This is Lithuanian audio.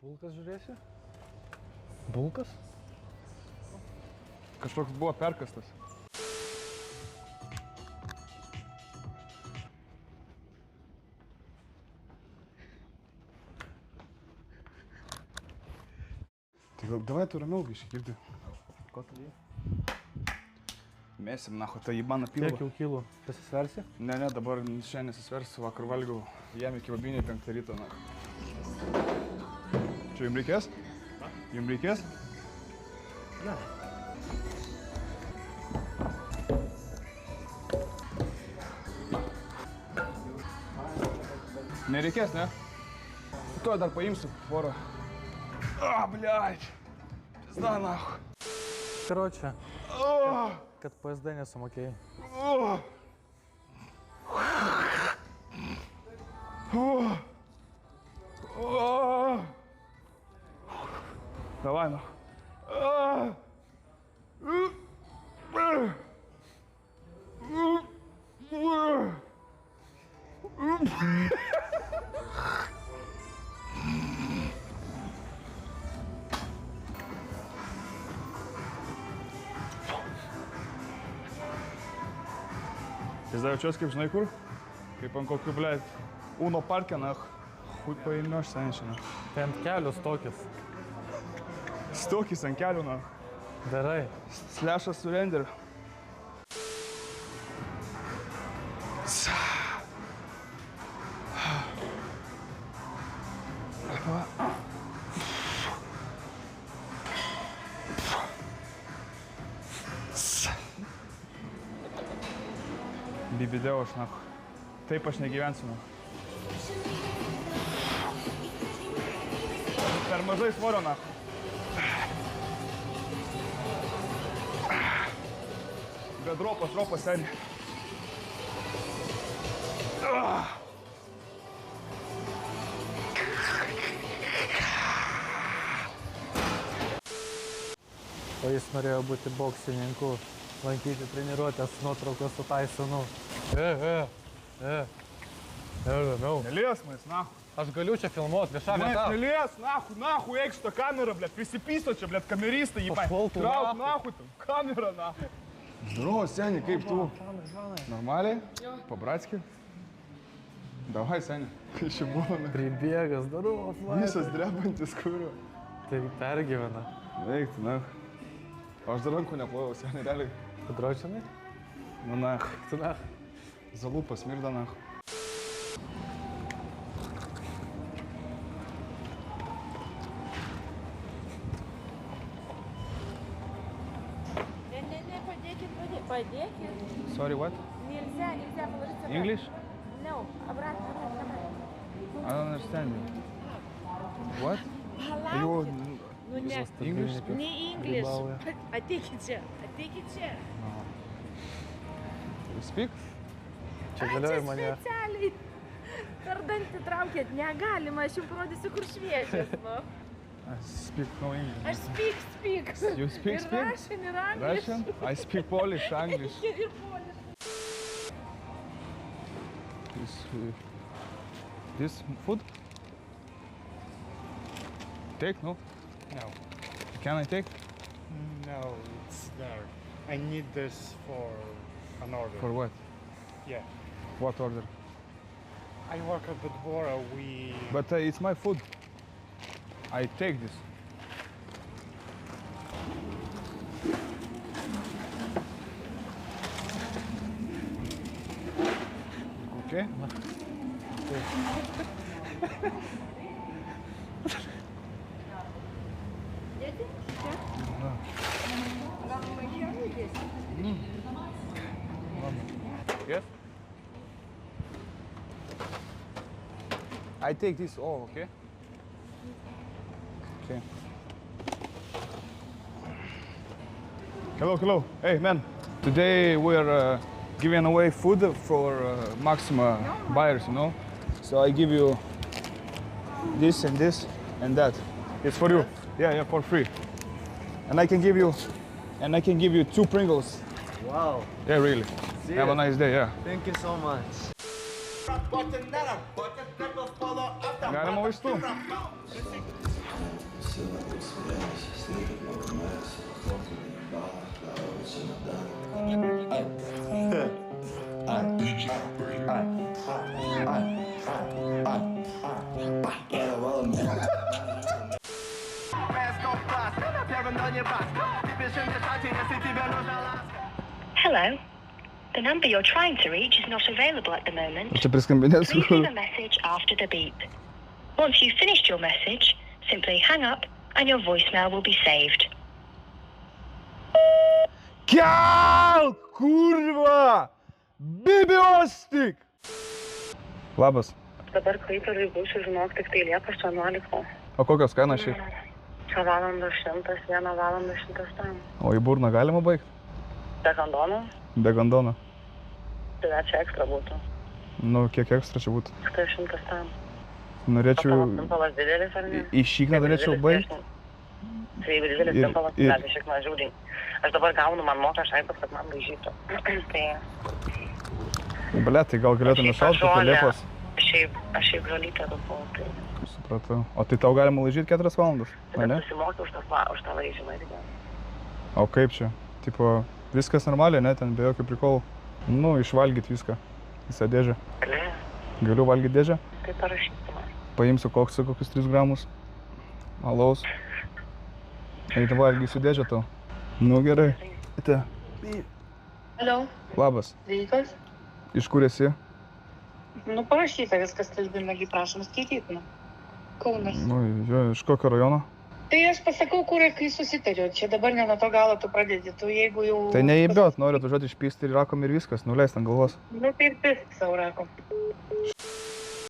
Bulkas žiūrėsi? Bulkas? Kažkoks buvo perkastas. Tai gal davai tu ramiau biškį girdi. Ko tu jį? Mėsim, nacho, tai jį pilvo. Kiek jau kilų? Pasisversi? Ne, dabar šiandien nesisversiu, vakar valgiau, jam iki vabinį 5 ryto, nacho. Čia jums reikės? Jums reikės? Ne. Nereikės, ne? Tuoj dar paimsiu porą. Bliač. Pizda, nacho. Karočią, kad PSD nesumokėjai. Давай, наcho. Pizda, jaučiuos kaip žinai kur? Kaip ant kokių, blėt, Uno parke, nach. Хуй paėmieš senčią, nach. Tai ant kelių stokis. Stokis ant kelių, nach. Darai. Slashas surrender. Bibideo aš, nacho. Taip aš negyvensiu, nacho. Per mažai svorio, nacho. Bet ropas, seniai. O jis norėjo būti boksininku, lankyti treniruotės nuotraukas su Tysonu. Ramiau. Nelies manęs, nacho. Aš galiu čia filmuoti viešą vietą. Nelies, nachu, eik šitą kamerą, blėt, prisipysto čia, blėt, kameristai jį Pašvaltų, trauk, nachu, tam, kamerą, nachu. Здорово, Сеня, kaip tu? Normaliai? Po-bratski? Davai, Senia. Kai čia buvome. Pribėgas, здорово, Flight. Visas drebantis, kuriuo. Tai pergyvena. Eik tu, nachu. Aš dar rankų neplojau, Senia, realiai. Padročinai? Nu, nachu. Tu nach. Zalų pasmirda, nachu. Подекит. Sorry, what? Нельзя положить обратно. English? No, обратно. I don't understand you. What? Halal. Ну не English speak? не English. Отеките. You speak? Čia galioja mane. Specialiai. Per dantį traukėt, negalima, aš jums parodysiu, kur šviežias, nu. I speak no English. Aš speak. You speak? Ir Russian, ir English. Russian? I speak Polish, English. Ir Polish. This food? Take, no? No. Can I take? No, it's there. I need this for an order. For what? Yeah. What order? I work at the Dvora. But it's my food. I take this. Okay? Yes? I take this all, okay? Okay. Hello. Hey, man. Today we're giving away food for Maxima buyers, you know? So I give you this and that. It's for you. Yeah, for free. And I can give you 2 Pringles. Wow. Yeah, really. Serious? Have a nice day, yeah. Thank you so much. Galima vaistų. Hello. The number you're trying to reach is not available at the moment. Čia priskambinės. Please leave a message after the beep. Once you've finished your message, simply hang up and your voicemail will be saved. Kelk, kurva! Bibiostik! Labas. Dabar Klaipėdoj būsiu, žinok, tik tai Liepos 11. O kokios kainos šiaip? Čia valandą 100, 1 valandą 100 tam. O į burną galima baigti? Be kandono, Be gandono. tai dar čia ekstra būtų. Nu, kiek ekstra čia būtų? Tai 100 tam. Norėčiau... Pimpalas didelis ar ne? Į šikną norėčiau baigti. Tai jeigu didelis Ir- pimpalas, ir- tai šiek mažiau. Aš dabar gaunu, man moka šaibas, kad man laižytų. Tai Ble, tai gal galėtume šauti po Liepos. aš šiaip žolytę rūpau. Tai Supratau. O tai tau galima laižyti 4 valandas? tai Ne? susimokiau už tą laižymą irgi. O kaip čia? Tipo, viskas normaliai, ne? Ten be jokių prikolų. Nu, išvalgyti viską. Visą dėžę. Gali, Galiu valgyti dėžę? tai parašyti man. Paimsiu kokius 3 gramus. Alaus. Eiti valgysiu dėžę tau. Nu gerai. Ate. Alio, Labas. sveikas. Iš kur esi? Nu, parašyta viskas skelbime, prašom skaityti. Nu. Kaunas. Nu, jo, iš kokio rajono? Tai aš pasakau, kur ir kai susitariu. Čia dabar ne nuo to galo tu pradedi. Tu jeigu jau... Tai neįbiot, noriu atvažiuoti išpysti ir rakom ir viskas, nuleist ant galvos. Nu, tai ir pisk savo rakom.